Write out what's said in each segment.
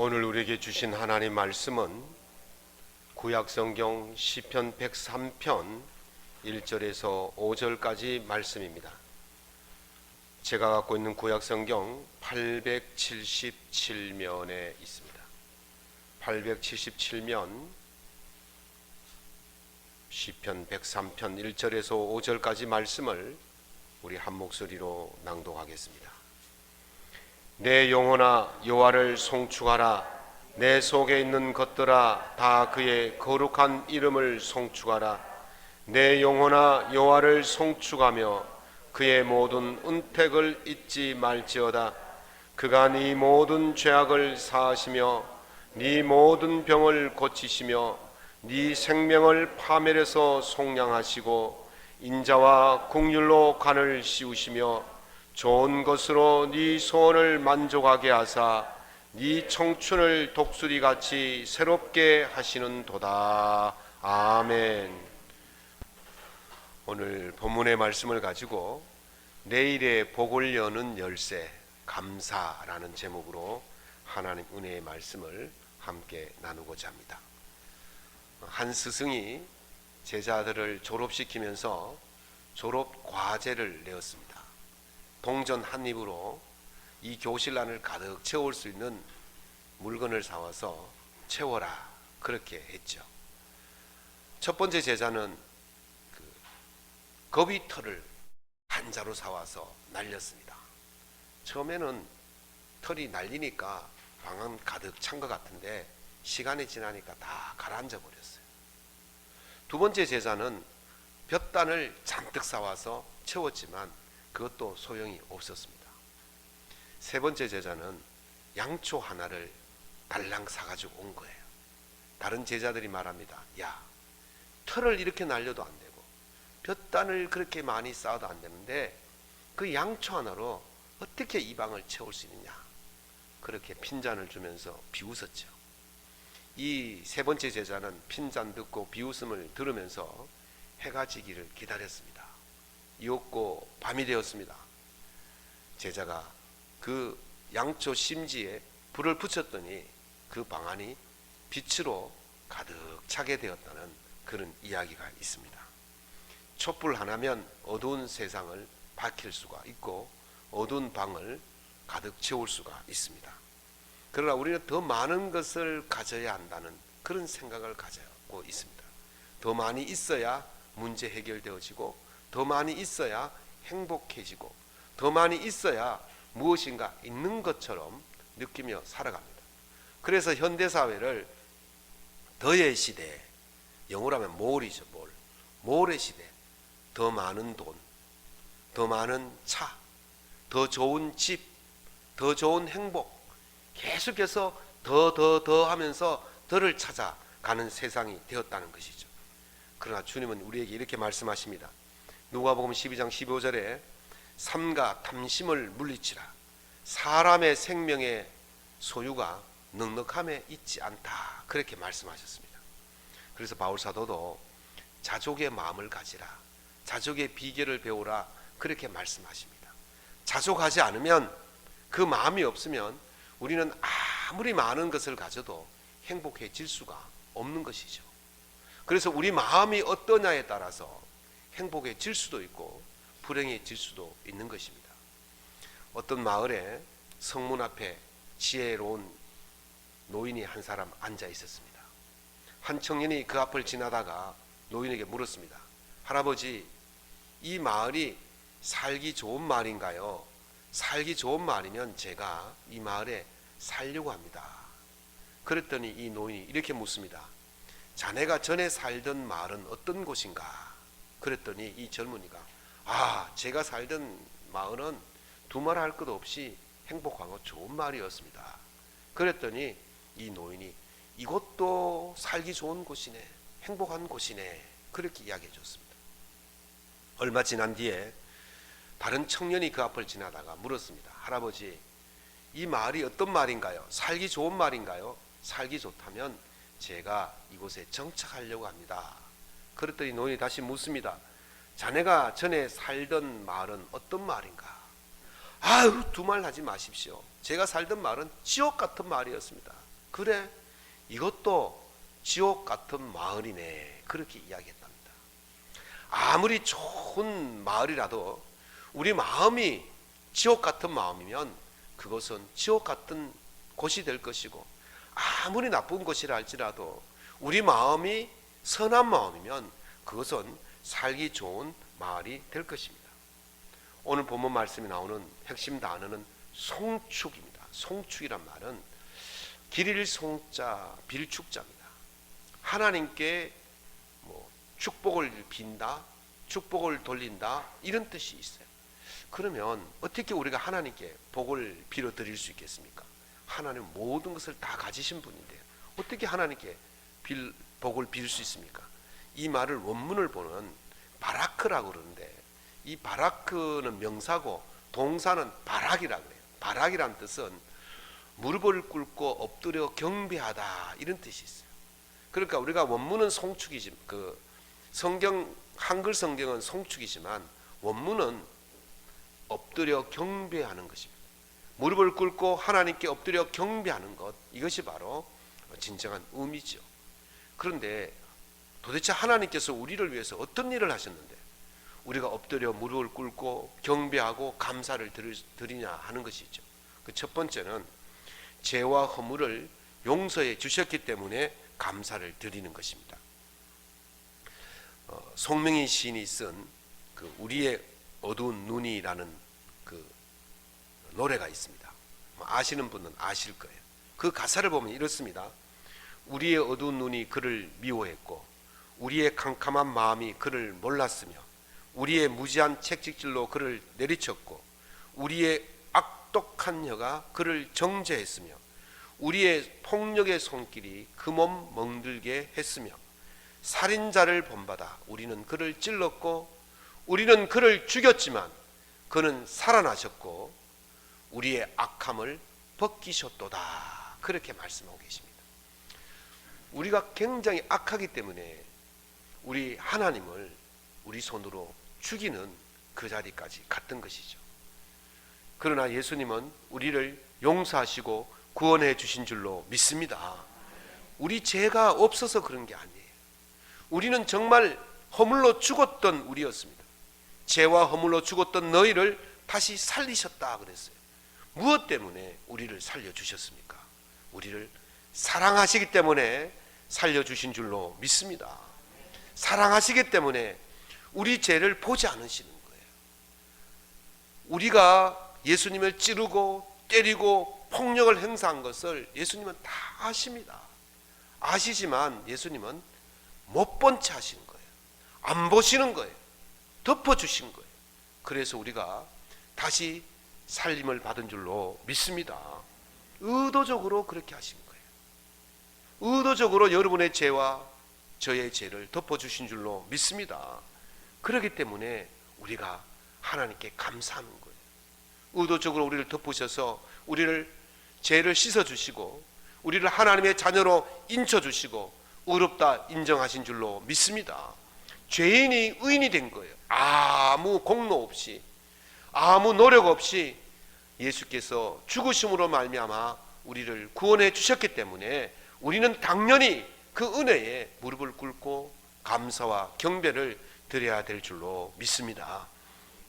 오늘 우리에게 주신 하나님 말씀은 구약성경 시편 103편 1절에서 5절까지 말씀입니다. 제가 갖고 있는 구약성경 877면에 있습니다. 877면 시편 103편 1절에서 5절까지 말씀을 우리 한 목소리로 낭독하겠습니다. 내 영혼아 여호와를 송축하라. 내 속에 있는 것들아 다 그의 거룩한 이름을 송축하라. 내 영혼아 여호와를 송축하며 그의 모든 은택을 잊지 말지어다. 그가 네 모든 죄악을 사하시며 네 모든 병을 고치시며 네 생명을 파멸해서 속량하시고 인자와 긍휼로 간을 씌우시며 좋은 것으로 네 소원을 만족하게 하사 네 청춘을 독수리같이 새롭게 하시는도다. 아멘. 오늘 본문의 말씀을 가지고 내일의 복을 여는 열쇠 감사라는 제목으로 하나님 은혜의 말씀을 함께 나누고자 합니다. 한 스승이 제자들을 졸업시키면서 졸업 과제를 내었습니다. 동전 한 입으로 이 교실란을 가득 채울 수 있는 물건을 사와서 채워라, 그렇게 했죠. 첫 번째 제자는 거위털을 한 자루 사와서 날렸습니다. 처음에는 털이 날리니까 방안 가득 찬 것 같은데 시간이 지나니까 다 가라앉아 버렸어요. 두 번째 제자는 볕단을 잔뜩 사와서 채웠지만 그것도 소용이 없었습니다. 세 번째 제자는 양초 하나를 달랑 사가지고 온 거예요. 다른 제자들이 말합니다. 야, 털을 이렇게 날려도 안 되고 볕단을 그렇게 많이 쌓아도 안 되는데 그 양초 하나로 어떻게 이 방을 채울 수 있느냐, 그렇게 핀잔을 주면서 비웃었죠. 이 세 번째 제자는 핀잔 듣고 비웃음을 들으면서 해가 지기를 기다렸습니다. 이었고 밤이 되었습니다. 제자가 그 양초 심지에 불을 붙였더니 그 방안이 빛으로 가득 차게 되었다는 그런 이야기가 있습니다. 촛불 하나면 어두운 세상을 밝힐 수가 있고 어두운 방을 가득 채울 수가 있습니다. 그러나 우리는 더 많은 것을 가져야 한다는 그런 생각을 가지고 있습니다. 더 많이 있어야 문제 해결되어지고 더 많이 있어야 행복해지고 더 많이 있어야 무엇인가 있는 것처럼 느끼며 살아갑니다. 그래서 현대사회를 더의 시대, 영어로 하면 몰이죠. 몰의 시대, 더 많은 돈, 더 많은 차, 더 좋은 집, 더 좋은 행복, 계속해서 더 하면서 더를 찾아가는 세상이 되었다는 것이죠. 그러나 주님은 우리에게 이렇게 말씀하십니다. 누가복음 12장 15절에 삼가 탐심을 물리치라. 사람의 생명의 소유가 넉넉함에 있지 않다, 그렇게 말씀하셨습니다. 그래서 바울사도도 자족의 마음을 가지라, 자족의 비결을 배우라, 그렇게 말씀하십니다. 자족하지 않으면, 그 마음이 없으면 우리는 아무리 많은 것을 가져도 행복해질 수가 없는 것이죠. 그래서 우리 마음이 어떠냐에 따라서 행복해질 수도 있고 불행해질 수도 있는 것입니다. 어떤 마을에 성문 앞에 지혜로운 노인이 한 사람 앉아 있었습니다. 한 청년이 그 앞을 지나다가 노인에게 물었습니다. 할아버지, 이 마을이 살기 좋은 마을인가요? 살기 좋은 마을이면 제가 이 마을에 살려고 합니다. 그랬더니 이 노인이 이렇게 묻습니다. 자네가 전에 살던 마을은 어떤 곳인가? 그랬더니 이 젊은이가 제가 살던 마을은 두말할 것 없이 행복하고 좋은 마을이었습니다. 그랬더니 이 노인이 이곳도 살기 좋은 곳이네, 행복한 곳이네, 그렇게 이야기해 줬습니다. 얼마 지난 뒤에 다른 청년이 그 앞을 지나다가 물었습니다. 할아버지, 이 마을이 어떤 마을인가요? 살기 좋은 마을인가요? 살기 좋다면 제가 이곳에 정착하려고 합니다. 그랬더니 노인이 다시 묻습니다. 자네가 전에 살던 마을은 어떤 마을인가? 두말하지 마십시오. 제가 살던 마을은 지옥 같은 마을이었습니다. 그래, 이것도 지옥 같은 마을이네. 그렇게 이야기했답니다. 아무리 좋은 마을이라도 우리 마음이 지옥 같은 마음이면 그것은 지옥 같은 곳이 될 것이고, 아무리 나쁜 곳이라 할지라도 우리 마음이 선한 마음이면 그것은 살기 좋은 마을이 될 것입니다. 오늘 본문 말씀이 나오는 핵심 단어는 송축입니다. 송축이란 말은 길일 송자 빌축자입니다. 하나님께 축복을 빈다, 축복을 돌린다, 이런 뜻이 있어요. 그러면 어떻게 우리가 하나님께 복을 빌어 드릴 수 있겠습니까? 하나님 모든 것을 다 가지신 분인데 어떻게 하나님께 복을 빌 수 있습니까? 이 말을 원문을 보는 바라크라고 그러는데, 이 바라크는 명사고 동사는 바락이라고 그래요. 바락이란 뜻은 무릎을 꿇고 엎드려 경배하다, 이런 뜻이 있어요. 그러니까 우리가 원문은 송축이지, 성경 한글 성경은 송축이지만 원문은 엎드려 경배하는 것입니다. 무릎을 꿇고 하나님께 엎드려 경배하는 것, 이것이 바로 진정한 의미죠. 그런데 도대체 하나님께서 우리를 위해서 어떤 일을 하셨는데 우리가 엎드려 무릎을 꿇고 경배하고 감사를 드리냐 하는 것이죠. 그 첫 번째는 죄와 허물을 용서해 주셨기 때문에 감사를 드리는 것입니다. 송명희 시인이 쓴 우리의 어두운 눈이라는 노래가 있습니다. 아시는 분은 아실 거예요. 그 가사를 보면 이렇습니다. 우리의 어두운 눈이 그를 미워했고 우리의 캄캄한 마음이 그를 몰랐으며 우리의 무지한 채찍질로 그를 내리쳤고 우리의 악독한 혀가 그를 정죄했으며 우리의 폭력의 손길이 그 몸 멍들게 했으며 살인자를 본받아 우리는 그를 찔렀고 우리는 그를 죽였지만 그는 살아나셨고 우리의 악함을 벗기셨도다. 그렇게 말씀하고 계십니다. 우리가 굉장히 악하기 때문에 우리 하나님을 우리 손으로 죽이는 그 자리까지 갔던 것이죠. 그러나 예수님은 우리를 용서하시고 구원해 주신 줄로 믿습니다. 우리 죄가 없어서 그런 게 아니에요. 우리는 정말 허물로 죽었던 우리였습니다. 죄와 허물로 죽었던 너희를 다시 살리셨다 그랬어요. 무엇 때문에 우리를 살려주셨습니까? 우리를 사랑하시기 때문에 살려주신 줄로 믿습니다. 사랑하시기 때문에 우리 죄를 보지 않으시는 거예요. 우리가 예수님을 찌르고 때리고 폭력을 행사한 것을 예수님은 다 아십니다. 아시지만 예수님은 못 본 채 하시는 거예요. 안 보시는 거예요. 덮어주신 거예요. 그래서 우리가 다시 살림을 받은 줄로 믿습니다. 의도적으로 그렇게 하신 거예요. 의도적으로 여러분의 죄와 저의 죄를 덮어주신 줄로 믿습니다. 그렇기 때문에 우리가 하나님께 감사하는 거예요. 의도적으로 우리를 덮으셔서 우리를 죄를 씻어주시고 우리를 하나님의 자녀로 인쳐주시고 의롭다 인정하신 줄로 믿습니다. 죄인이 의인이 된 거예요. 아무 공로 없이 아무 노력 없이 예수께서 죽으심으로 말미암아 우리를 구원해 주셨기 때문에 우리는 당연히 그 은혜에 무릎을 꿇고 감사와 경배를 드려야 될 줄로 믿습니다.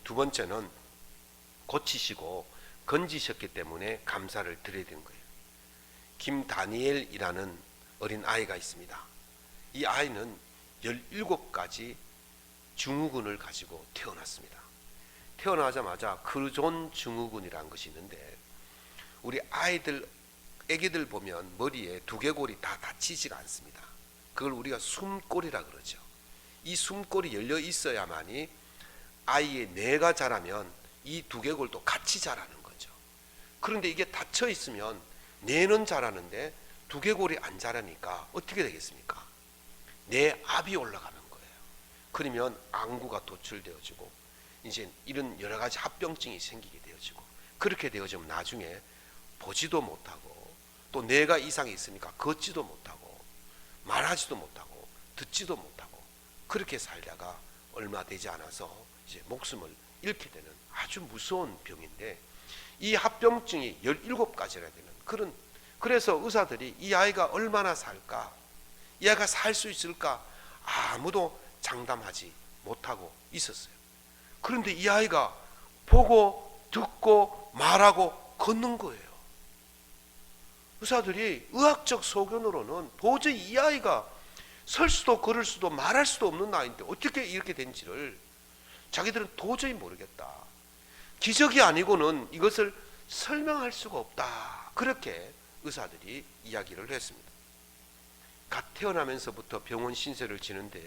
두 번째는 고치시고 건지셨기 때문에 감사를 드려야 되는 거예요. 김다니엘이라는 어린 아이가 있습니다. 이 아이는 17가지 증후군을 가지고 태어났습니다. 태어나자마자 크존 증후군이라는 것이 있는데 우리 애기들 보면 머리에 두개골이 다 닫히지가 않습니다. 그걸 우리가 숨골이라 그러죠. 이 숨골이 열려 있어야만이 아이의 뇌가 자라면 이 두개골도 같이 자라는 거죠. 그런데 이게 닫혀 있으면 뇌는 자라는데 두개골이 안 자라니까 어떻게 되겠습니까? 뇌압이 올라가는 거예요. 그러면 안구가 도출되어지고 이제 이런 여러 가지 합병증이 생기게 되어지고 그렇게 되어지면 나중에 보지도 못하고 또 뇌가 이상이 있으니까 걷지도 못하고 말하지도 못하고 듣지도 못하고 그렇게 살다가 얼마 되지 않아서 이제 목숨을 잃게 되는 아주 무서운 병인데 이 합병증이 17가지나 되는 그런 그래서 의사들이 이 아이가 얼마나 살까, 이 아이가 살 수 있을까 아무도 장담하지 못하고 있었어요. 그런데 이 아이가 보고 듣고 말하고 걷는 거예요. 의사들이 의학적 소견으로는 도저히 이 아이가 설 수도 걸을 수도 말할 수도 없는 아이인데 어떻게 이렇게 된지를 자기들은 도저히 모르겠다. 기적이 아니고는 이것을 설명할 수가 없다. 그렇게 의사들이 이야기를 했습니다. 갓 태어나면서부터 병원 신세를 지는데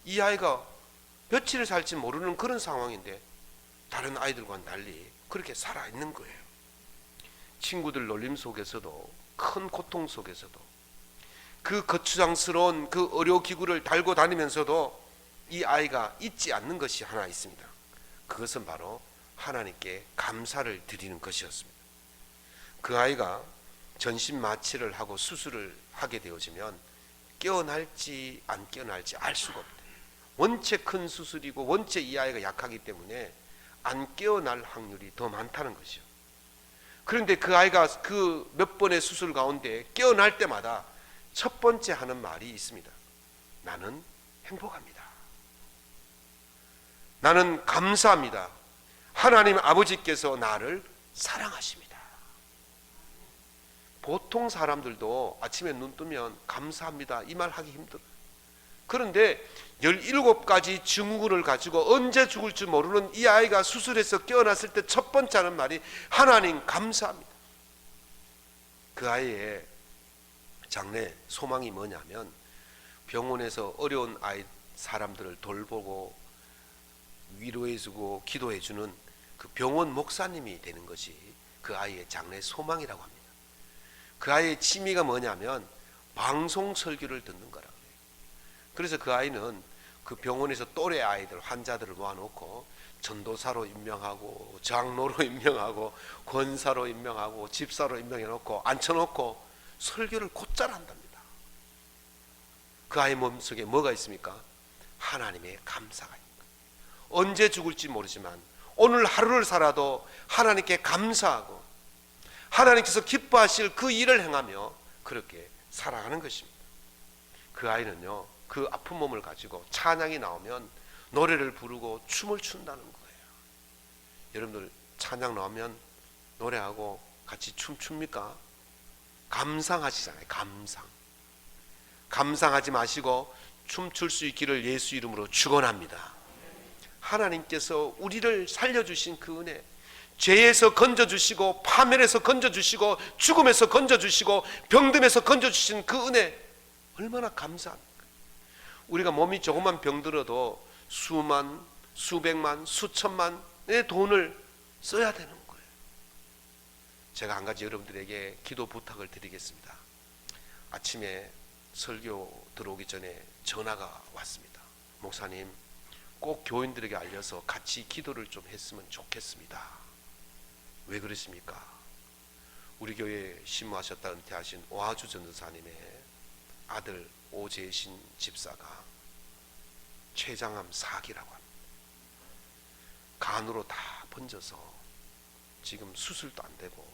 이 아이가 며칠을 살지 모르는 그런 상황인데 다른 아이들과는 달리 그렇게 살아있는 거예요. 친구들 놀림 속에서도, 큰 고통 속에서도, 그 거추장스러운 그 의료기구를 달고 다니면서도 이 아이가 잊지 않는 것이 하나 있습니다. 그것은 바로 하나님께 감사를 드리는 것이었습니다. 그 아이가 전신 마취를 하고 수술을 하게 되어지면 깨어날지 안 깨어날지 알 수가 없대요. 원체 큰 수술이고 원체 이 아이가 약하기 때문에 안 깨어날 확률이 더 많다는 것이요. 그런데 그 아이가 그 몇 번의 수술 가운데 깨어날 때마다 첫 번째 하는 말이 있습니다. 나는 행복합니다. 나는 감사합니다. 하나님 아버지께서 나를 사랑하십니다. 보통 사람들도 아침에 눈 뜨면 감사합니다 이 말 하기 힘들어요. 그런데 17가지 증후군을 가지고 언제 죽을지 모르는 이 아이가 수술해서 깨어났을 때 첫 번째 하는 말이 하나님 감사합니다. 그 아이의 장래 소망이 뭐냐면 병원에서 어려운 아이 사람들을 돌보고 위로해주고 기도해주는 그 병원 목사님이 되는 것이 그 아이의 장래 소망이라고 합니다. 그 아이의 취미가 뭐냐면 방송 설교를 듣는 거라고 해요. 그래서 그 아이는 그 병원에서 또래 아이들 환자들을 모아놓고 전도사로 임명하고 장로로 임명하고 권사로 임명하고 집사로 임명해놓고 앉혀놓고 설교를 곧잘 한답니다. 그 아이 몸속에 뭐가 있습니까? 하나님의 감사가 있는 거예요. 언제 죽을지 모르지만 오늘 하루를 살아도 하나님께 감사하고 하나님께서 기뻐하실 그 일을 행하며 그렇게 살아가는 것입니다. 그 아이는요, 그 아픈 몸을 가지고 찬양이 나오면 노래를 부르고 춤을 춘다는 거예요. 여러분들 찬양 나오면 노래하고 같이 춤춥니까? 감상하시잖아요. 감상하지 마시고 춤출 수 있기를 예수 이름으로 축원합니다. 하나님께서 우리를 살려주신 그 은혜, 죄에서 건져주시고 파멸에서 건져주시고 죽음에서 건져주시고 병듦에서 건져주신 그 은혜 얼마나 감사합니까? 우리가 몸이 조금만 병들어도 수만, 수백만, 수천만의 돈을 써야 되는 거예요. 제가 한 가지 여러분들에게 기도 부탁을 드리겠습니다. 아침에 설교 들어오기 전에 전화가 왔습니다. 목사님, 꼭 교인들에게 알려서 같이 기도를 좀 했으면 좋겠습니다. 왜 그러십니까? 우리 교회에 신무하셨다 은퇴하신 오하주 전도사님의 아들 오재신 집사가 췌장암 4기라고 합니다. 간으로 다 번져서 지금 수술도 안 되고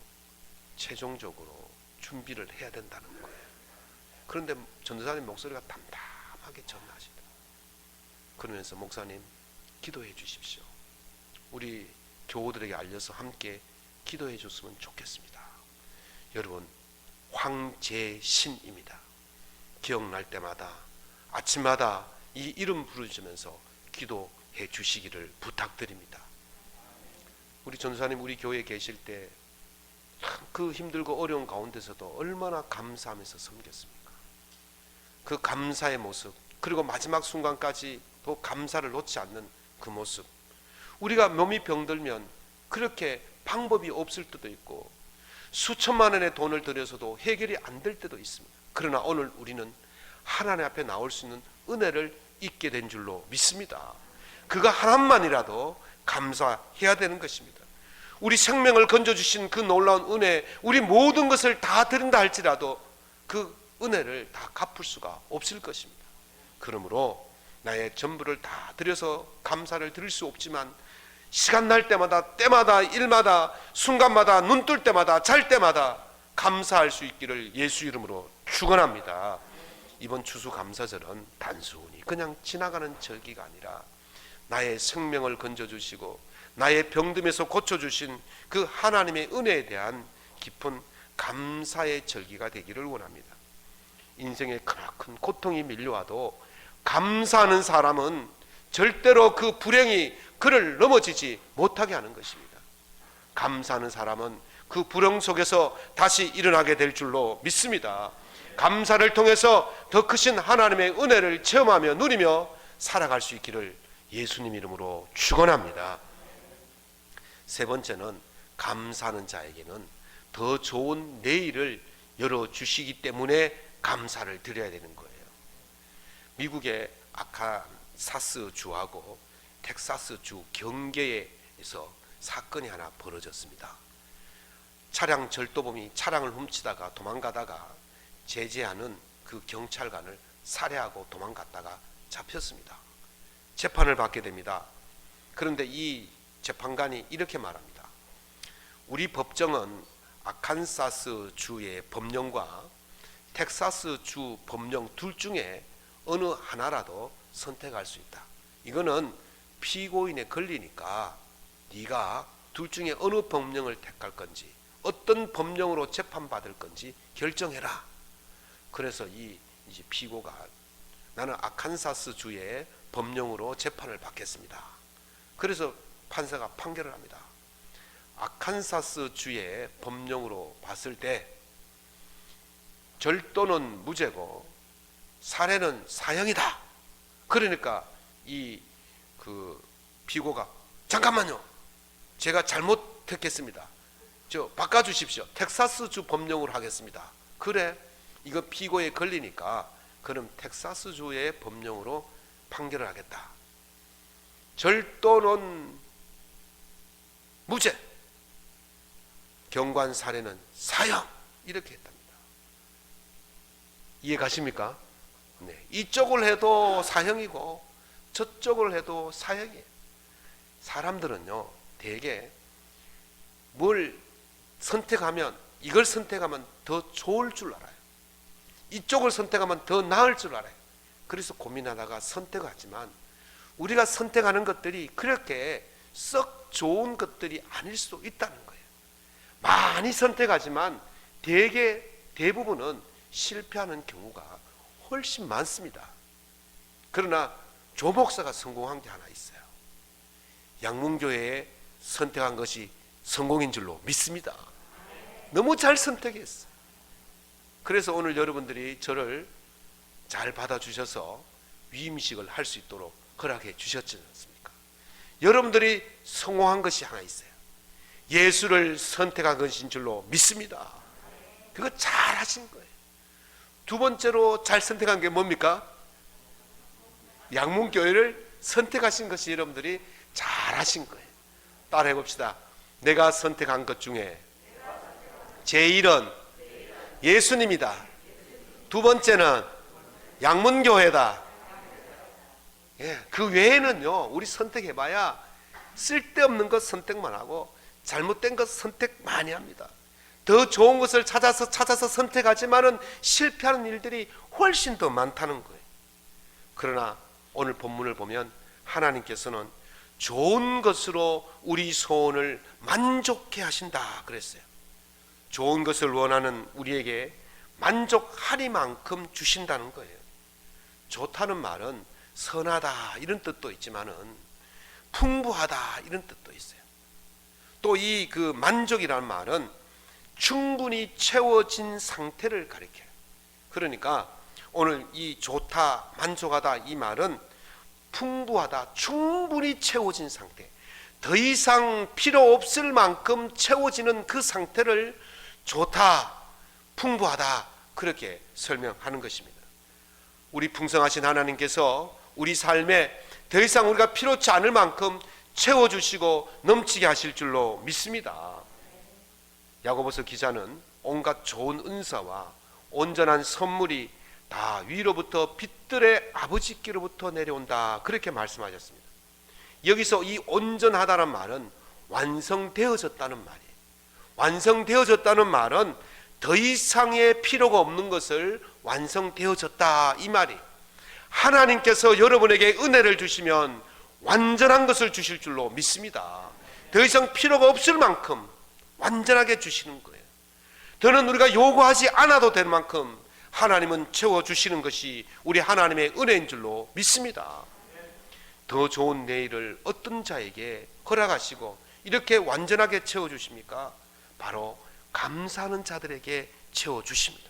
최종적으로 준비를 해야 된다는 거예요. 그런데 전도사님 목소리가 담담하게 전하시다. 그러면서 목사님 기도해 주십시오. 우리 교우들에게 알려서 함께 기도해 줬으면 좋겠습니다. 여러분, 황재신입니다. 기억날 때마다 아침마다 이 이름 부르시면서 기도해 주시기를 부탁드립니다. 우리 전도사님 우리 교회에 계실 때 그 힘들고 어려운 가운데서도 얼마나 감사하면서 섬겼습니까? 그 감사의 모습, 그리고 마지막 순간까지 또 감사를 놓지 않는 그 모습. 우리가 몸이 병들면 그렇게 방법이 없을 때도 있고 수천만 원의 돈을 들여서도 해결이 안 될 때도 있습니다. 그러나 오늘 우리는 하나님 앞에 나올 수 있는 은혜를 잊게 된 줄로 믿습니다. 그가 하나만이라도 감사해야 되는 것입니다. 우리 생명을 건져주신 그 놀라운 은혜, 우리 모든 것을 다 드린다 할지라도 그 은혜를 다 갚을 수가 없을 것입니다. 그러므로 나의 전부를 다 드려서 감사를 드릴 수 없지만 시간 날 때마다, 때마다, 일마다, 순간마다, 눈 뜰 때마다, 잘 때마다 감사할 수 있기를 예수 이름으로 축원합니다. 이번 추수감사절은 단순히 그냥 지나가는 절기가 아니라 나의 생명을 건져주시고 나의 병듦에서 고쳐주신 그 하나님의 은혜에 대한 깊은 감사의 절기가 되기를 원합니다. 인생에 크나큰 고통이 밀려와도 감사하는 사람은 절대로 그 불행이 그를 넘어지지 못하게 하는 것입니다. 감사하는 사람은 그 불행 속에서 다시 일어나게 될 줄로 믿습니다. 감사를 통해서 더 크신 하나님의 은혜를 체험하며 누리며 살아갈 수 있기를 예수님 이름으로 축원합니다. 세 번째는 감사하는 자에게는 더 좋은 내일을 열어주시기 때문에 감사를 드려야 되는 거예요. 미국의 아칸사스 주하고 텍사스 주 경계에서 사건이 하나 벌어졌습니다. 차량 절도범이 차량을 훔치다가 도망가다가 제지하는 그 경찰관을 살해하고 도망갔다가 잡혔습니다. 재판을 받게 됩니다. 그런데 이 재판관이 이렇게 말합니다. 우리 법정은 아칸사스 주의 법령과 텍사스 주 법령 둘 중에 어느 하나라도 선택할 수 있다. 이거는 피고인의 권리니까 네가 둘 중에 어느 법령을 택할 건지 어떤 법령으로 재판받을 건지 결정해라. 그래서 이제 피고가 나는 아칸사스 주의 법령으로 재판을 받겠습니다. 그래서 판사가 판결을 합니다. 아칸사스 주의 법령으로 봤을 때 절도는 무죄고 살해는 사형이다. 그러니까 그 피고가 잠깐만요. 제가 잘못했겠습니다. 저 바꿔주십시오. 텍사스 주 법령으로 하겠습니다. 그래, 이거 피고의 권리니까 그럼 텍사스 주의 법령으로 판결을 하겠다. 절도는 무죄, 경관 살해는 사형, 이렇게 했답니다. 이해 가십니까? 네. 이쪽을 해도 사형이고 저쪽을 해도 사형이에요. 사람들은요 대개 뭘 선택하면 이걸 선택하면 더 좋을 줄 알아요. 이쪽을 선택하면 더 나을 줄 알아요. 그래서 고민하다가 선택하지만 우리가 선택하는 것들이 그렇게 썩 좋은 것들이 아닐 수 있다는 거예요. 많이 선택하지만 대부분은 실패하는 경우가 훨씬 많습니다. 그러나 조 목사가 성공한 게 하나 있어요. 양문교회에 선택한 것이 성공인 줄로 믿습니다. 너무 잘 선택했어요. 그래서 오늘 여러분들이 저를 잘 받아주셔서 위임식을 할 수 있도록 허락해 주셨지 않습니까? 여러분들이 성공한 것이 하나 있어요. 예수를 선택한 것인 줄로 믿습니다. 그거 잘 하신 거예요. 두 번째로 잘 선택한 게 뭡니까? 양문교회를 선택하신 것이 여러분들이 잘 하신 거예요. 따라해 봅시다. 내가 선택한 것 중에 제1은 예수님이다. 두 번째는 양문교회다. 예, 그 외에는요 우리 선택해봐야 쓸데없는 것 선택만 하고 잘못된 것 선택 많이 합니다. 더 좋은 것을 찾아서 선택하지만은 실패하는 일들이 훨씬 더 많다는 거예요. 그러나 오늘 본문을 보면 하나님께서는 좋은 것으로 우리 소원을 만족해 하신다 그랬어요. 좋은 것을 원하는 우리에게 만족하리만큼 주신다는 거예요. 좋다는 말은 선하다 이런 뜻도 있지만은 풍부하다 이런 뜻도 있어요. 또 이 그 만족이라는 말은 충분히 채워진 상태를 가리켜요. 그러니까 오늘 이 좋다, 만족하다 이 말은 풍부하다, 충분히 채워진 상태, 더 이상 필요 없을 만큼 채워지는 그 상태를 좋다, 풍부하다 그렇게 설명하는 것입니다. 우리 풍성하신 하나님께서 우리 삶에 더 이상 우리가 필요치 않을 만큼 채워주시고 넘치게 하실 줄로 믿습니다. 야고보서 기자는 온갖 좋은 은사와 온전한 선물이 다 위로부터 빛들의 아버지께로부터 내려온다 그렇게 말씀하셨습니다. 여기서 이 온전하다는 말은 완성되어졌다는 말이에요. 완성되어졌다는 말은 더 이상의 필요가 없는 것을 완성되어졌다, 이 말이. 하나님께서 여러분에게 은혜를 주시면 완전한 것을 주실 줄로 믿습니다. 더 이상 필요가 없을 만큼 완전하게 주시는 거예요. 더는 우리가 요구하지 않아도 될 만큼 하나님은 채워주시는 것이 우리 하나님의 은혜인 줄로 믿습니다. 더 좋은 내일을 어떤 자에게 허락하시고 이렇게 완전하게 채워주십니까? 바로 감사하는 자들에게 채워주십니다.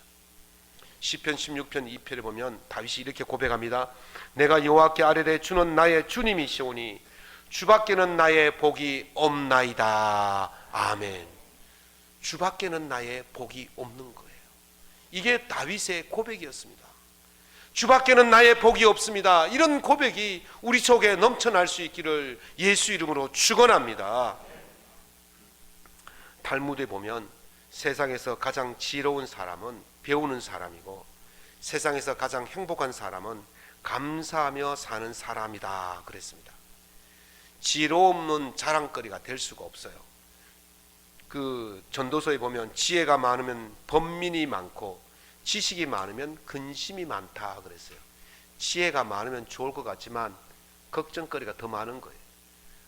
시편 16편 2편에 보면 다윗이 이렇게 고백합니다. 내가 여호와께 아뢰되 주는 나의 주님이시오니 주밖에는 나의 복이 없나이다. 아멘. 주밖에는 나의 복이 없는 거예요. 이게 다윗의 고백이었습니다. 주밖에는 나의 복이 없습니다. 이런 고백이 우리 속에 넘쳐날 수 있기를 예수 이름으로 축원합니다. 탈무드에 보면 세상에서 가장 지혜로운 사람은 배우는 사람이고 세상에서 가장 행복한 사람은 감사하며 사는 사람이다 그랬습니다. 지혜로움은 자랑거리가 될 수가 없어요. 그 전도서에 보면 지혜가 많으면 번민이 많고 지식이 많으면 근심이 많다 그랬어요. 지혜가 많으면 좋을 것 같지만 걱정거리가 더 많은 거예요.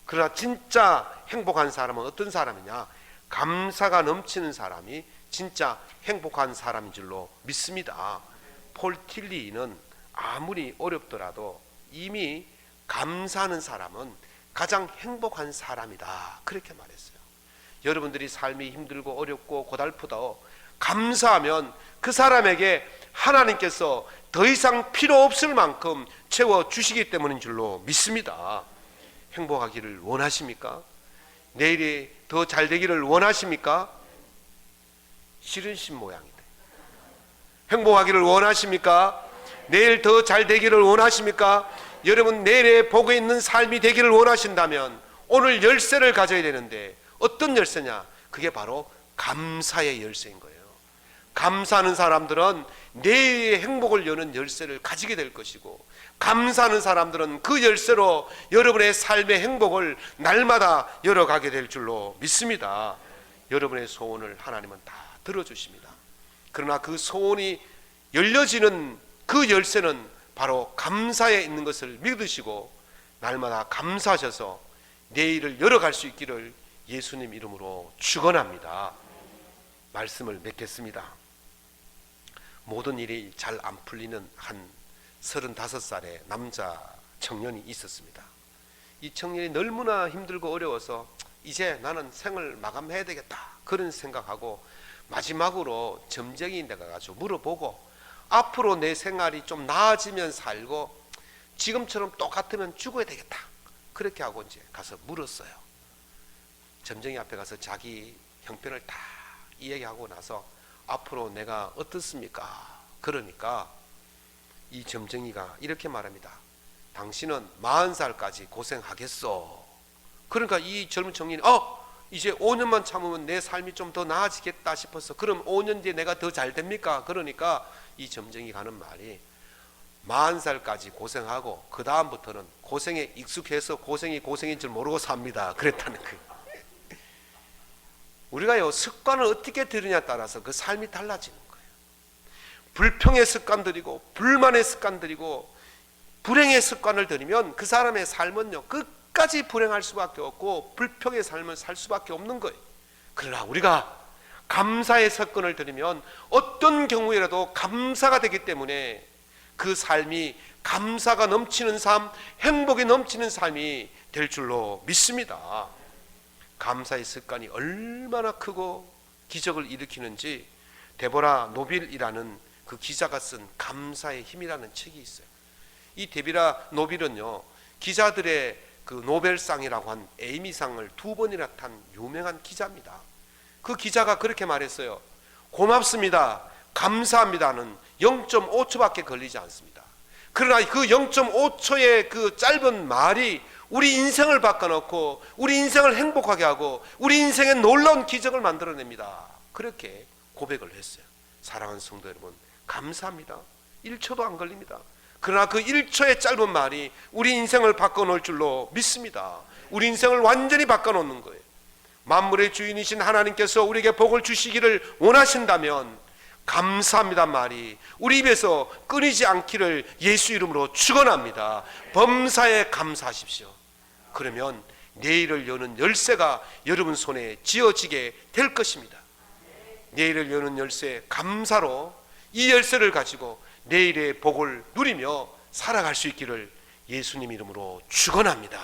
그러나 진짜 행복한 사람은 어떤 사람이냐? 감사가 넘치는 사람이 진짜 행복한 사람인 줄로 믿습니다. 폴 틸리는 아무리 어렵더라도 이미 감사하는 사람은 가장 행복한 사람이다 그렇게 말했어요. 여러분들이 삶이 힘들고 어렵고 고달프다 감사하면 그 사람에게 하나님께서 더 이상 필요 없을 만큼 채워주시기 때문인 줄로 믿습니다. 행복하기를 원하십니까? 내일이 더 잘 되기를 원하십니까? 싫으신 모양이다. 행복하기를 원하십니까? 내일 더 잘 되기를 원하십니까? 여러분 내일에 복에 있는 삶이 되기를 원하신다면 오늘 열쇠를 가져야 되는데 어떤 열쇠냐? 그게 바로 감사의 열쇠인 거예요. 감사하는 사람들은 내일의 행복을 여는 열쇠를 가지게 될 것이고 감사하는 사람들은 그 열쇠로 여러분의 삶의 행복을 날마다 열어가게 될 줄로 믿습니다. 여러분의 소원을 하나님은 다 들어주십니다. 그러나 그 소원이 열려지는 그 열쇠는 바로 감사에 있는 것을 믿으시고 날마다 감사하셔서 내일을 열어갈 수 있기를 예수님 이름으로 축원합니다. 말씀을 맺겠습니다. 모든 일이 잘 안 풀리는 한 35살의 남자 청년이 있었습니다. 이 청년이 너무나 힘들고 어려워서 이제 나는 생을 마감해야 되겠다 그런 생각하고 마지막으로 점쟁이인데 가가지고 물어보고 앞으로 내 생활이 좀 나아지면 살고 지금처럼 똑같으면 죽어야 되겠다 그렇게 하고 이제 가서 물었어요. 점쟁이 앞에 가서 자기 형편을 다 이야기하고 나서 앞으로 내가 어떻습니까? 그러니까 이 점쟁이가 이렇게 말합니다. 당신은 40살까지 고생하겠어. 그러니까 이 젊은 청년이 이제 5년만 참으면 내 삶이 좀 더 나아지겠다 싶어서 그럼 5년 뒤에 내가 더 잘 됩니까? 그러니까 이 점쟁이가 하는 말이 40살까지 고생하고 그 다음부터는 고생에 익숙해서 고생인 줄 모르고 삽니다. 그랬다는 거예요. 우리가요 습관을 어떻게 들으냐에 따라서 그 삶이 달라지는 거예요. 불평의 습관들이고 불만의 습관들이고 불행의 습관을 들이면 그 사람의 삶은요 끝까지 불행할 수밖에 없고 불평의 삶을 살 수밖에 없는 거예요. 그러나 우리가 감사의 습관을 들이면 어떤 경우에라도 감사가 되기 때문에 그 삶이 감사가 넘치는 삶, 행복이 넘치는 삶이 될 줄로 믿습니다. 감사의 습관이 얼마나 크고 기적을 일으키는지 데보라 노빌이라는 그 기자가 쓴 감사의 힘이라는 책이 있어요. 이 데보라 노빌은요 기자들의 그 노벨상이라고 한 에이미상을 2번이나 탄 유명한 기자입니다. 그 기자가 그렇게 말했어요. 고맙습니다, 감사합니다는 0.5초밖에 걸리지 않습니다. 그러나 그 0.5초의 그 짧은 말이 우리 인생을 바꿔놓고 우리 인생을 행복하게 하고 우리 인생에 놀라운 기적을 만들어냅니다. 그렇게 고백을 했어요. 사랑하는 성도 여러분, 감사합니다. 1초도 안 걸립니다. 그러나 그 1초의 짧은 말이 우리 인생을 바꿔놓을 줄로 믿습니다. 우리 인생을 완전히 바꿔놓는 거예요. 만물의 주인이신 하나님께서 우리에게 복을 주시기를 원하신다면 감사합니다 말이 우리 입에서 끊이지 않기를 예수 이름으로 축원합니다. 범사에 감사하십시오. 그러면 내일을 여는 열쇠가 여러분 손에 쥐어지게 될 것입니다. 내일을 여는 열쇠, 감사로 이 열쇠를 가지고 내일의 복을 누리며 살아갈 수 있기를 예수님 이름으로 축원합니다.